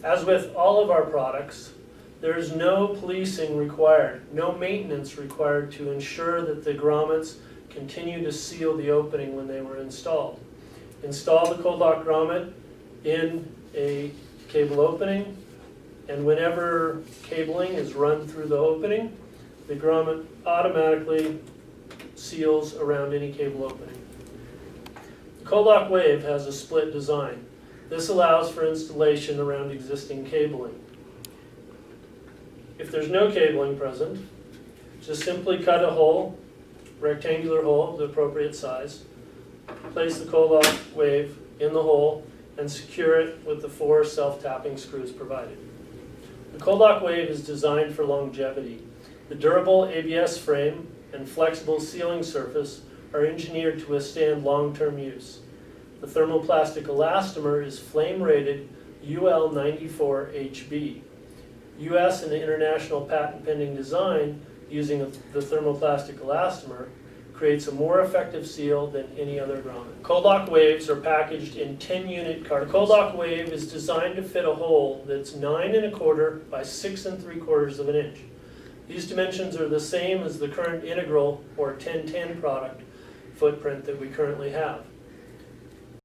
As with all of our products, there is no policing required, no maintenance required to ensure that the grommets continue to seal the opening when they were installed. Install the cold lock grommet in a cable opening, and whenever cabling is run through the opening, the grommet automatically seals around any cable opening. The cold lock wave has a split design. This allows for installation around existing cabling. If there's no cabling present, just simply cut a hole, rectangular hole of the appropriate size, place the cold lock wave in the hole, and secure it with the 4 self-tapping screws provided. The cold lock wave is designed for longevity. The durable ABS frame and flexible sealing surface are engineered to withstand long-term use. The thermoplastic elastomer is flame-rated UL 94HB. US and international patent-pending design using the thermoplastic elastomer creates a more effective seal than any other grommet. Cold lock waves are packaged in 10-unit cartridges. The cold lock wave is designed to fit a hole that's 9 1/4 by 6 3/4 of an inch. These dimensions are the same as the current integral or 1010 product footprint that we currently have.